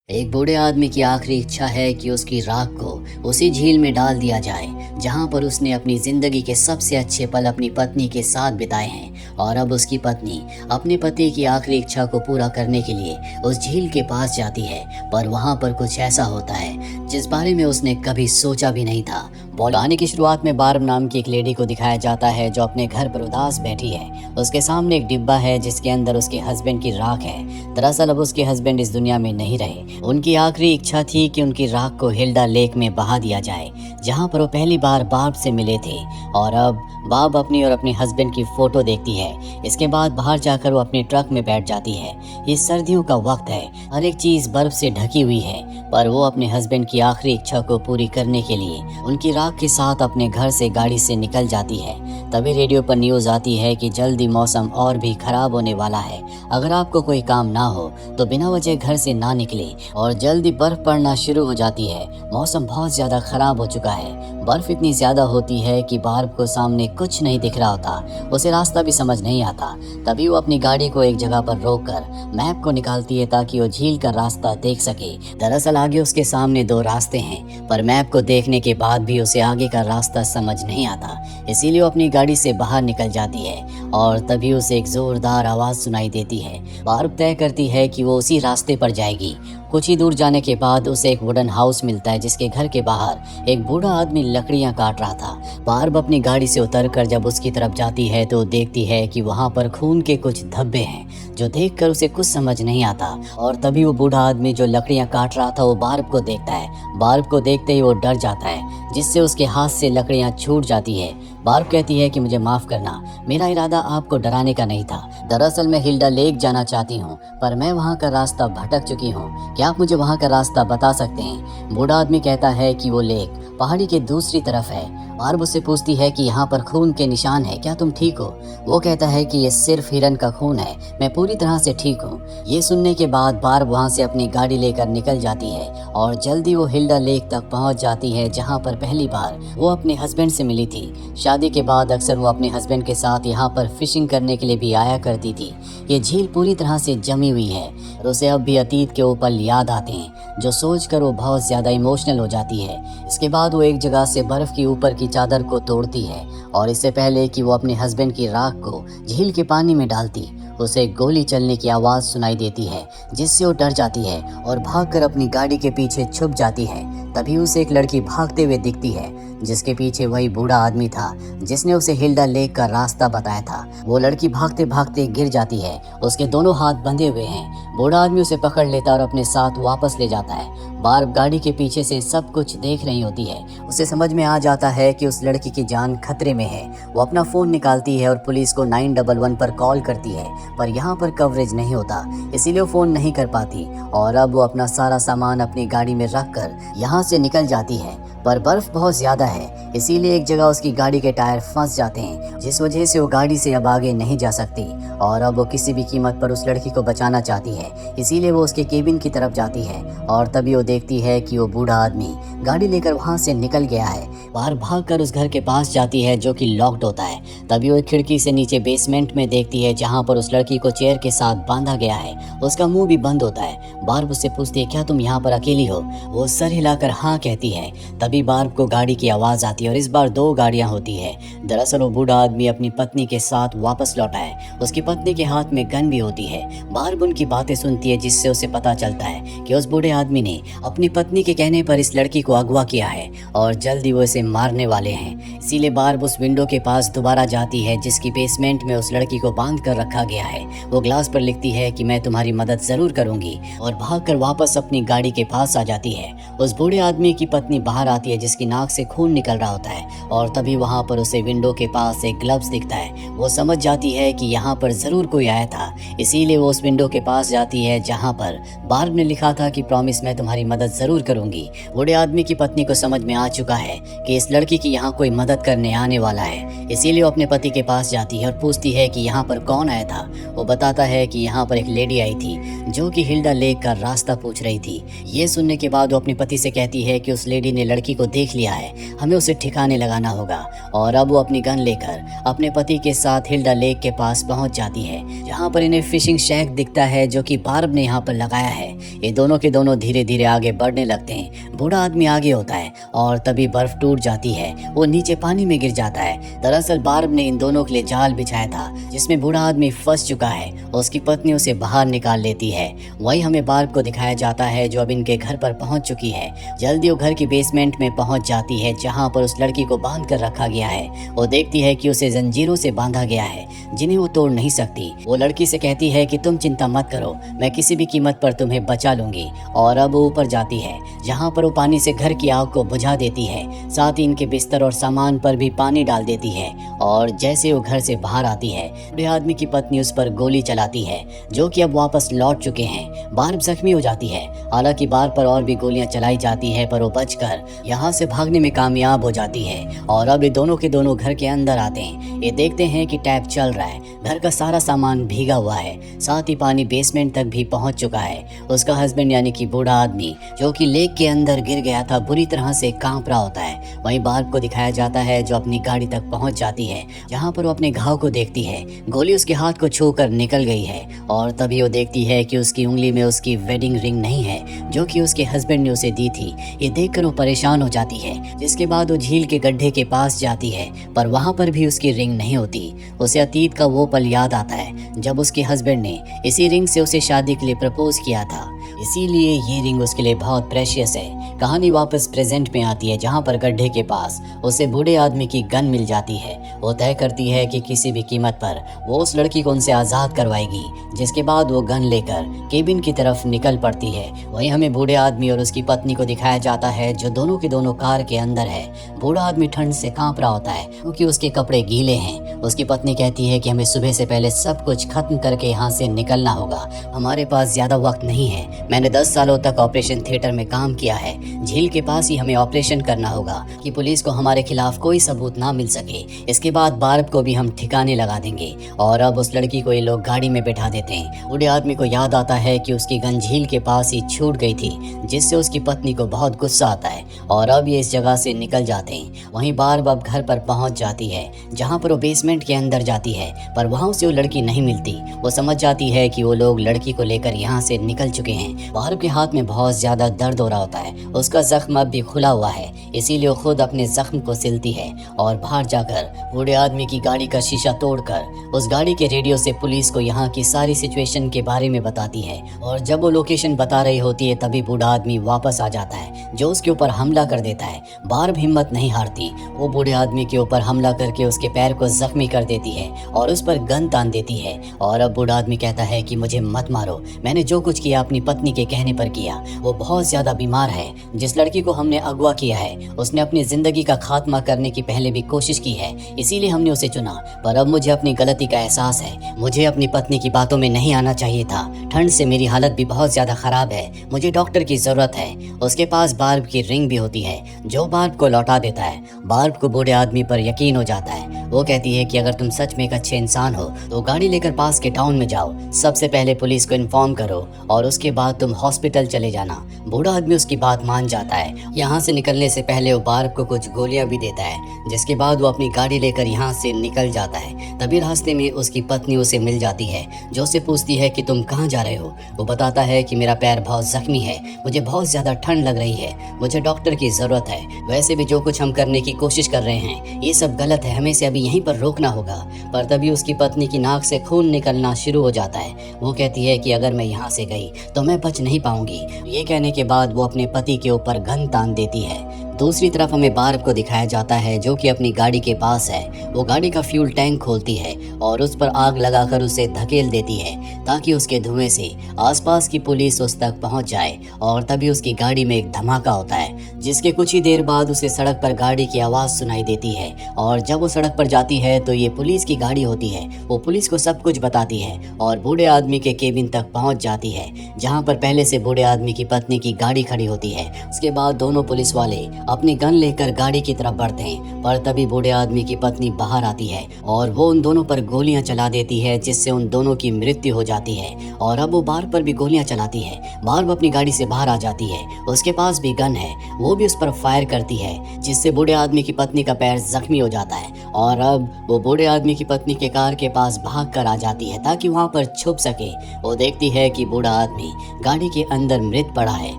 एक बूढ़े आदमी की आखिरी इच्छा है कि उसकी राख को उसी झील में डाल दिया जाए जहां पर उसने अपनी जिंदगी के सबसे अच्छे पल अपनी पत्नी के साथ बिताए हैं। और अब उसकी पत्नी अपने पति की आखिरी इच्छा को पूरा करने के लिए उस झील के पास जाती है, पर वहां पर कुछ ऐसा होता है जिस बारे में उसने कभी सोचा भी नहीं था। कहानी की शुरुआत में बार्ब नाम की एक लेडी को दिखाया जाता है जो अपने घर पर उदास बैठी है। उसके सामने एक डिब्बा है जिसके अंदर उसके हस्बैंड की राख है। दरअसल अब उसके हस्बैंड इस दुनिया में नहीं रहे। उनकी आखिरी इच्छा थी कि उनकी राख को हिल्डा लेक में बहा दिया जाए जहां पर वो पहली बार बार्ब से मिले थे। और अब बार्ब अपनी और अपने हस्बैंड की फोटो देखती है। इसके बाद बाहर जाकर वो अपने ट्रक में बैठ जाती है। ये सर्दियों का वक्त है, हर एक चीज बर्फ से ढकी हुई है, पर वो अपने हस्बैंड की आखिरी इच्छा को पूरी करने के लिए उनकी राख के साथ अपने घर से गाड़ी से निकल जाती है। तभी रेडियो पर न्यूज आती है कि जल्दी मौसम और भी खराब होने वाला है। अगर आपको कोई काम ना हो तो बिना वजह घर से ना निकले। और जल्दी बर्फ पड़ना शुरू हो जाती है। मौसम बहुत ज्यादा खराब हो चुका है। बर्फ इतनी ज्यादा होती है कि बार्ब को सामने कुछ नहीं दिख रहा होता। उसे रास्ता भी समझ नहीं आता। तभी वो अपनी गाड़ी को एक जगह पर रोककर मैप को निकालती है ताकि वो झील का रास्ता देख सके। दरअसल आगे उसके सामने दो रास्ते हैं, पर मैप को देखने के बाद भी उसे आगे का रास्ता समझ नहीं आता। इसीलिए वो अपनी गाड़ी से बाहर निकल जाती है और तभी उसे एक जोरदार आवाज सुनाई देती है। बार्ब तय करती है कि वो उसी रास्ते पर जाएगी। कुछ ही दूर जाने के बाद उसे एक वुडन हाउस मिलता है जिसके घर के बाहर एक बूढ़ा आदमी लकड़ियां काट रहा था। बार्ब अपनी गाड़ी से उतरकर जब उसकी तरफ जाती है तो देखती है कि वहां पर खून के कुछ धब्बे हैं, जो देखकर उसे कुछ समझ नहीं आता। और तभी वो बूढ़ा आदमी जो लकड़ियां काट रहा था वो बार्ब को देखता है। बार्ब को देखते ही वो डर जाता है, जिससे उसके हाथ से लकड़ियां छूट जाती है। बार्ब कहती है कि मुझे माफ करना, मेरा इरादा आपको डराने का नहीं था। दरअसल मैं हिल्डा लेक जाना चाहती हूँ, पर मैं वहाँ का रास्ता भटक चुकी हूँ। क्या आप मुझे वहाँ का रास्ता बता सकते हैं? बूढ़ा आदमी कहता है कि वो लेक पहाड़ी के दूसरी तरफ है। बार्ब उससे पूछती है कि यहाँ पर खून के निशान है, क्या तुम ठीक हो? वो कहता है कि ये सिर्फ हिरन का खून है, मैं पूरी तरह से ठीक हूँ। ये सुनने के बाद बार्ब वहाँ से अपनी गाड़ी लेकर निकल जाती है और जल्दी वो हिल्डा लेक तक पहुँच जाती है जहाँ पर पहली बार वो अपने हस्बैंड से मिली थी। शादी के बाद अक्सर वो अपने हस्बैंड के साथ यहाँ पर फिशिंग करने के लिए भी आया करती थी। ये झील पूरी तरह से जमी हुई है और उसे अब भी अतीत के वो पल याद आते हैं, जो सोचकर वो बहुत ज्यादा इमोशनल हो जाती है। इसके बाद वो एक जगह से बर्फ की ऊपर की चादर को तोड़ती है और इससे पहले कि वो अपने हस्बैंड की राख को झील के पानी में डालती, उसे गोली चलने की आवाज सुनाई देती है, जिससे वो डर जाती है और भागकर अपनी गाड़ी के पीछे छुप जाती है। तभी उसे एक लड़की भागते हुए दिखती है, जिसके पीछे वही बूढ़ा आदमी था जिसने उसे हिल्डा लेक का रास्ता बताया था। वो लड़की भागते भागते गिर जाती है, उसके दोनों हाथ बंधे हुए हैं। बूढ़ा आदमी उसे पकड़ लेता और अपने साथ वापस ले जाता है। बार्ब गाड़ी के पीछे से सब कुछ देख रही होती है। उसे समझ में आ जाता है कि उस लड़की की जान खतरे में है। वो अपना फोन निकालती है और पुलिस को 911 पर कॉल करती है, पर यहाँ पर कवरेज नहीं होता, इसीलिए वो फोन नहीं कर पाती। और अब वो अपना सारा सामान अपनी गाड़ी में रखकर यहाँ से निकल जाती है, पर बर्फ बहुत ज्यादा है, इसीलिए एक जगह उसकी गाड़ी के टायर फंस जाते हैं, जिस वजह से वो गाड़ी से अब आगे नहीं जा सकती। और अब वो किसी भी कीमत पर उस लड़की को बचाना चाहती है, इसीलिए वो उसके केबिन की तरफ जाती है। और तभी वो देखती है कि वो बूढ़ा आदमी गाड़ी लेकर वहां से निकल गया है। बाहर भागकर उस घर के पास जाती है जो कि लॉक्ड होता है। तभी वो एक खिड़की से नीचे बेसमेंट में देखती है जहाँ पर उस लड़की को चेयर के साथ बांधा गया है। उसका मुंह भी बंद होता है। बार्ब उससे पूछती है, क्या तुम यहाँ पर अकेली हो? वो सर हिलाकर हाँ कहती है। तभी बार्ब को गाड़ी की आवाज आती है और इस बार दो गाड़ियां होती है। दरअसल वो बूढ़ा आदमी अपनी पत्नी के साथ वापस लौटा है। उसकी पत्नी के हाथ में गन भी होती है। बार्ब उनकी बातें सुनती है, जिससे उसे पता चलता है कि उस बूढ़े आदमी ने अपनी पत्नी के कहने पर इस लड़की को अगवा किया है और जल्दी वो इसे मारने वाले हैं। इसीलिए बार्ब उस विंडो के पास दोबारा जाती है जिसकी बेसमेंट में उस लड़की को बांध कर रखा गया है। वो ग्लास पर लिखती है कि मैं तुम्हारी मदद जरूर करूंगी और भागकर वापस अपनी गाड़ी के पास आ जाती है। उस बूढ़े आदमी की पत्नी बाहर आती है जिसकी नाक से खून निकल रहा होता है और तभी वहां पर उसे विंडो के पास एक ग्लव्स दिखता है। वो समझ जाती है कि यहाँ पर जरूर कोई आया था, इसीलिए वो उस विंडो के पास जाती है जहाँ पर बार्ब ने लिखा था कि प्रॉमिस मैं तुम्हारी मदद जरूर करूंगी। बूढ़े आदमी की पत्नी को समझ में आ चुका है कि इस लड़की की यहाँ कोई मदद करने आने वाला है, इसीलिए वो अपने पति के पास जाती है और पूछती है कि यहाँ पर कौन आया था। वो बताता है कि यहाँ पर एक लेडी आई थी जो कि हिल्डा लेक का रास्ता पूछ रही थी। ये सुनने के बाद वो अपने पति से कहती है कि उस लेडी ने लड़की को देख लिया है, हमें उसे ठिकाने लगाना होगा। और अब वो अपनी गन लेकर अपने पति के साथ हिल्डा लेक के पास पहुंच जाती है, जहां पर इन्हें फिशिंग शैक दिखता है जो कि बार्ब ने यहाँ पर लगाया है। ये दोनों के दोनों धीरे धीरे आगे बढ़ने लगते हैं। बूढ़ा आदमी आगे होता है और तभी बर्फ टूट जाती है, वो नीचे पानी में गिर जाता है। दरअसल बार्ब ने इन दोनों के लिए जाल बिछाया था जिसमें बूढ़ा आदमी फंस चुका है। उसकी पत्नी उसे बाहर निकाल लेती है। वही हमें बार्ब को दिखाया जाता है जो अब इनके घर पर पहुंच चुकी है। जल्दी वो घर की बेसमेंट में पहुंच जाती है जहां पर उस लड़की को बांध कर रखा गया है। वो देखती है कि उसे जंजीरों से बांधा गया है जिन्हें वो तोड़ नहीं सकती। वो लड़की से कहती है कि तुम चिंता मत करो, मैं किसी भी कीमत पर तुम्हें बचा लूंगी। और अब वो ऊपर जाती है जहां पर वो पानी से घर की आग को बुझा देती है, साथ ही इनके बिस्तर और सामान पर भी पानी डाल देती है। और जैसे वो घर से बाहर आती है, बूढ़े आदमी की पत्नी उस पर गोली चलाती है जो कि अब वापस लौट चुके हैं। बार्ब जख्मी हो जाती है। हालांकि बार्ब पर और भी गोलियां चलाई जाती है पर वो बचकर यहाँ से भागने में कामयाब हो जाती है। और अब ये दोनों के दोनों घर के अंदर आते हैं। ये देखते हैं कि टैप चल रहा है, घर का सारा सामान भीगा हुआ है, साथ ही पानी बेसमेंट तक भी पहुंच चुका है। उसका हस्बैंड यानी कि बूढ़ा आदमी जो कि लेक के अंदर गिर गया था बुरी तरह से कांप रहा होता है। वहीं बार्ब को दिखाया जाता है जो अपनी गाड़ी तक पहुंच जाती है जहां पर वो अपने घाव को देखती है। गोली उसके हाथ को छूकर निकल गई है और तभी वो देखती है कि उसकी उंगली में उसकी वेडिंग रिंग नहीं है जो कि उसके हस्बैंड ने उसे दी थी। ये देखकर वो परेशान हो जाती है। जिसके बाद वो झील के गड्ढे के पास जाती है पर वहां पर भी उसकी रिंग नहीं होती। उसे अतीत का वो पल याद आता है जब उसके हस्बैंड ने इसी रिंग से उसे शादी के लिए प्रपोज किया था, इसीलिए ये रिंग उसके लिए बहुत प्रेशियस है। कहानी वापस प्रेजेंट में आती है जहां पर गड्ढे के पास उसे बूढ़े आदमी की गन मिल जाती है। वो तय करती है कि किसी भी कीमत पर वो उस लड़की को उनसे आज़ाद करवाएगी। जिसके बाद वो गन लेकर केबिन की तरफ निकल पड़ती है। वहीं हमें बूढ़े आदमी और उसकी पत्नी को दिखाया जाता है जो दोनों के दोनों कार के अंदर है। बूढ़ा आदमी ठंड से कांप रहा होता है क्योंकि उसके कपड़े गीले हैं। उसकी पत्नी कहती है कि हमें सुबह से पहले सब कुछ खत्म करके यहाँ से निकलना होगा, हमारे पास ज्यादा वक्त नहीं है। मैंने 10 सालों तक ऑपरेशन थिएटर में काम किया है, झील के पास ही हमें ऑपरेशन करना होगा कि पुलिस को हमारे खिलाफ कोई सबूत ना मिल सके। इसके बाद बार्ब को भी हम ठिकाने लगा देंगे। और अब उस लड़की को ये लोग गाड़ी में बैठा देते हैं। बूढ़े आदमी को याद आता है कि उसकी गन झील के पास ही छूट गई थी जिससे उसकी पत्नी को बहुत गुस्सा आता है और अब ये इस जगह से निकल जाते हैं। वहीं बार्ब अब घर पर पहुंच जाती है जहां पर वो बेसमेंट के अंदर जाती है पर वहां उसे वो लड़की नहीं मिलती। वो समझ जाती है कि वो लोग लड़की को लेकर यहाँ से निकल चुके हैं। बार्ब के हाथ में बहुत ज्यादा दर्द हो रहा होता है, उसका जख्म अब भी खुला हुआ है, इसीलिए वो खुद अपने जख्म को सिलती है और बाहर जाकर बूढ़े आदमी की गाड़ी का शीशा तोड़कर उस गाड़ी के रेडियो से पुलिस को यहाँ की सारी सिचुएशन के बारे में बताती है। और जब वो लोकेशन बता रही होती है तभी बूढ़ा आदमी वापस आ जाता है जो उसके ऊपर हमला कर देता है। बार्ब हिम्मत नहीं हारती, वो बूढ़े आदमी के ऊपर हमला करके उसके पैर को जख्मी कर देती है और उस पर गन तान देती है। और अब बूढ़ा आदमी कहता है कि मुझे मत मारो, मैंने जो कुछ किया अपनी पत्नी के कहने पर किया। वो बहुत ज्यादा बीमार है। जिस लड़की को हमने अगवा किया है उसने अपनी जिंदगी का खात्मा करने की पहले भी कोशिश की है, इसीलिए हमने उसे चुना। पर अब मुझे अपनी गलती का एहसास है, मुझे अपनी पत्नी की बातों में नहीं आना चाहिए था। ठंड से मेरी हालत भी बहुत ज्यादा खराब है, मुझे डॉक्टर की जरूरत है। उसके पास बार्ब की रिंग भी होती है जो बार्ब को लौटा देता है। बार्ब को बूढ़े आदमी पर यकीन हो जाता है। वो कहती है कि अगर तुम सच में एक अच्छे इंसान हो तो गाड़ी लेकर पास के टाउन में जाओ, सबसे पहले पुलिस को इन्फॉर्म करो और उसके बाद तुम हॉस्पिटल चले जाना। बूढ़ा आदमी उसकी बात मान जाता है। यहाँ से निकलने से पहले वो बार्ब को कुछ गोलियां भी देता है, जिसके बाद वो अपनी गाड़ी लेकर यहाँ से निकल जाता है। तभी रास्ते में उसकी पत्नी उसे मिल जाती है जो उससे पूछती है कि तुम कहाँ जा रहे हो। वो बताता है कि मेरा पैर बहुत जख्मी है, मुझे बहुत ज्यादा ठंड लग रही है, मुझे डॉक्टर की जरूरत है। वैसे भी जो कुछ हम करने की कोशिश कर रहे हैं ये सब गलत है, हमें से अभी यहीं पर रोकना होगा। पर तभी उसकी पत्नी की नाक से खून निकलना शुरू हो जाता है। वो कहती है कि अगर मैं यहाँ से गई तो मैं बच नहीं पाऊंगी। ये कहने के बाद वो अपने पति के ऊपर गन तान देती है। दूसरी तरफ हमें बार्ब को दिखाया जाता है जो कि अपनी गाड़ी के पास है। वो गाड़ी का फ्यूल टैंक खोलती है और उस पर आग लगाकर उसे धकेल देती है ताकि उसके धुएं से आसपास की पुलिस उस तक पहुंच जाए। और तभी उसकी गाड़ी में एक धमाका होता है जिसके कुछ ही देर बाद उसे सड़क पर गाड़ी की आवाज सुनाई देती है। और जब वो सड़क पर जाती है तो ये पुलिस की गाड़ी होती है। वो पुलिस को सब कुछ बताती है और बूढ़े आदमी के केबिन तक पहुंच जाती है जहां पर पहले से बूढ़े आदमी की पत्नी की गाड़ी खड़ी होती है। उसके बाद दोनों पुलिस वाले अपनी गन लेकर गाड़ी की तरफ बढ़ते हैं, पर तभी बूढ़े आदमी की पत्नी बाहर आती है और वो उन दोनों पर गोलियां चला देती है, जिससे उन दोनों की मृत्यु हो जाती है। और अब वो बार्ब पर भी गोलियां चलाती है। बार्ब अपनी गाड़ी से बाहर आ जाती है, उसके पास भी गन है, वो भी उस पर फायर करती है, जिससे बूढ़े आदमी की पत्नी का पैर जख्मी हो जाता है। और अब वो बूढ़े आदमी की पत्नी के कार के पास भाग कर आ जाती है ताकि वहां पर छुप सके। वो देखती है कि बूढ़ा आदमी गाड़ी के अंदर मृत पड़ा है।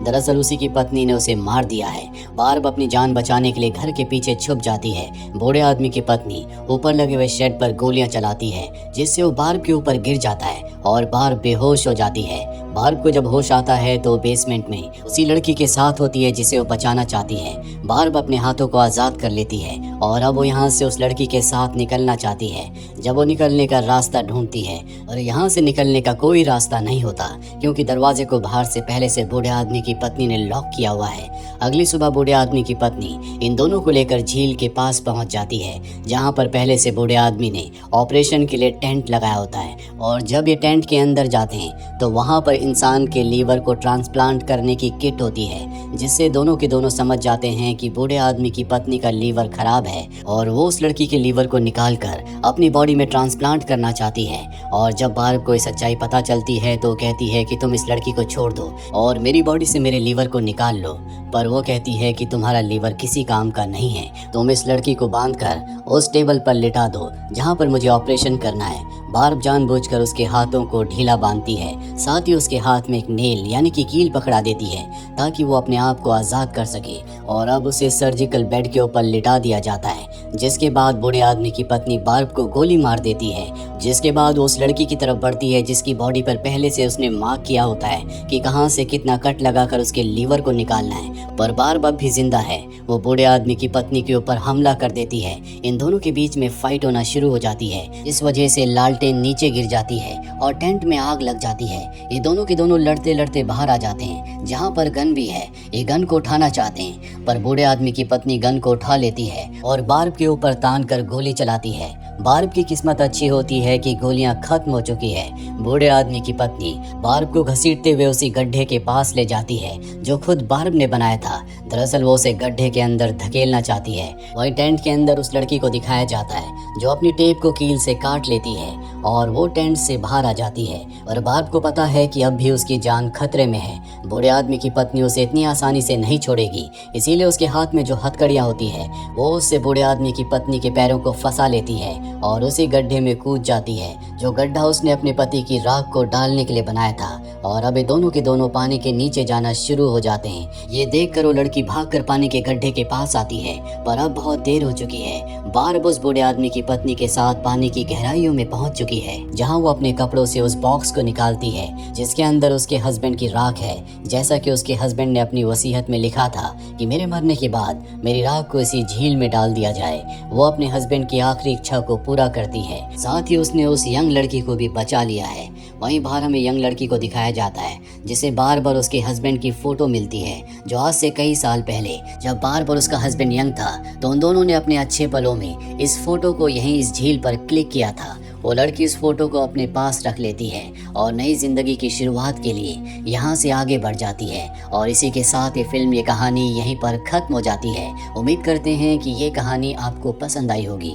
दरअसल उसी की पत्नी ने उसे मार दिया है। बार्ब अपनी जान बचाने के लिए घर के पीछे छुप जाती है। बूढ़े आदमी की पत्नी ऊपर लगे हुए शेड पर गोलियां चलाती है, जिससे वो बार्ब के ऊपर गिर जाता है और बार्ब बेहोश हो जाती है। बार्ब को जब होश आता है तो बेसमेंट में उसी लड़की के साथ होती है जिसे वो बचाना चाहती है। बार्ब अपने हाथों को आजाद कर लेती है और अब वो यहाँ से उस लड़की के साथ निकलना चाहती है। जब वो निकलने का रास्ता ढूंढती है और यहाँ से निकलने का कोई रास्ता नहीं होता, क्योंकि दरवाजे को बाहर से पहले से बूढ़े आदमी की पत्नी ने लॉक किया हुआ है। अगली सुबह बूढ़े आदमी की पत्नी इन दोनों को लेकर झील के पास पहुंच जाती है, जहां पर पहले से बूढ़े आदमी ने ऑपरेशन के लिए टेंट लगाया होता है। और जब ये टेंट के अंदर जाते हैं तो वहां पर इंसान के लीवर को ट्रांसप्लांट करने की किट होती है, जिससे दोनों के दोनों समझ जाते हैं कि बूढ़े आदमी की पत्नी का लीवर खराब है और वो उस लड़की के लीवर को निकाल कर अपनी बॉडी में ट्रांसप्लांट करना चाहती है। और जब बार्ब को ये सच्चाई पता चलती है तो कहती है कि तुम इस लड़की को छोड़ दो और मेरी बॉडी से मेरे लीवर को निकाल लो। पर वो कहती है कि तुम्हारा लीवर किसी काम का नहीं है, तुम इस लड़की को बांधकर उस टेबल पर लिटा दो जहां पर मुझे ऑपरेशन करना है। बार्ब जानबूझकर उसके हाथों को ढीला बांधती है, साथ ही उसके हाथ में एक नेल यानी कि कील पकड़ा देती है ताकि वो अपने आप को आज़ाद कर सके। और अब उसे सर्जिकल बेड के ऊपर लिटा दिया जाता है, जिसके बाद बूढ़े आदमी की पत्नी बार्ब को गोली मार देती है। जिसके बाद वो उस लड़की की तरफ बढ़ती है जिसकी बॉडी पर पहले से उसने मार्क किया होता है कि कहां से कितना कट लगाकर उसके लीवर को निकालना है। पर बार्ब अब भी जिंदा है। वो बूढ़े आदमी की पत्नी के ऊपर हमला कर देती है। इन दोनों के बीच में फाइट होना शुरू हो जाती है। इस वजह से लालटेन नीचे गिर जाती है और टेंट में आग लग जाती है। ये दोनों के दोनों लड़ते लड़ते बाहर आ जाते हैं, जहाँ पर गन भी है। ये गन को उठाना चाहते हैं, पर बूढ़े आदमी की पत्नी गन को उठा लेती है और बार्ब के ऊपर तान कर गोली चलाती है। बार्ब की किस्मत अच्छी होती है कि गोलियां खत्म हो चुकी है। बूढ़े आदमी की पत्नी बार्ब को घसीटते हुए उसी गड्ढे के पास ले जाती है जो खुद बार्ब ने बनाया था। दरअसल वो उसे गड्ढे के अंदर धकेलना चाहती है। वही टेंट के अंदर उस लड़की को दिखाया जाता है जो अपनी टेप को कील से काट लेती है और वो टेंट से बाहर आ जाती है। और बार्ब को पता है कि अब भी उसकी जान खतरे में है। बूढ़े आदमी की पत्नी उसे इतनी आसानी से नहीं छोड़ेगी, इसीलिए उसके हाथ में जो हथकड़ियाँ होती है वो उससे बूढ़े आदमी की पत्नी के पैरों को फंसा लेती है और उसी गड्ढे में कूद जाती है, जो गड्ढा उसने अपने पति की राख को डालने के लिए बनाया था। और अब ये दोनों के दोनों पानी के नीचे जाना शुरू हो जाते हैं। ये देखकर वो लड़की भागकर पानी के गड्ढे के पास आती है, पर अब बहुत देर हो चुकी है। बार्ब उस बूढ़े आदमी की पत्नी के साथ पानी की गहराइयों में पहुंच चुकी है, जहां वो अपने कपड़ों से उस बॉक्स को निकालती है जिसके अंदर उसके हस्बैंड की राख है। जैसा कि उसके हस्बैंड ने अपनी वसीयत में लिखा था कि मेरे मरने के बाद मेरी राख को इसी झील में डाल दिया जाए। वो अपने हस्बैंड की आखिरी इच्छा को पूरा करती है। साथ ही उसने उस यंग लड़की को भी बचा लिया है। वहीं बाहर हमें यंग लड़की को दिखाया जाता है जिसे बार बार उसके हस्बैंड की फोटो मिलती है, जो आज से कई साल पहले जब बार बार उसका हस्बैंड यंग था तो उन दोनों ने अपने अच्छे पलों में इस फोटो को यहीं इस झील पर क्लिक किया था। वो लड़की इस फोटो को अपने पास रख लेती है और नई जिंदगी की शुरुआत के लिए यहाँ से आगे बढ़ जाती है। और इसी के साथ ये फिल्म, ये कहानी यहीं पर खत्म हो जाती है। उम्मीद करते हैं कि ये कहानी आपको पसंद आई होगी।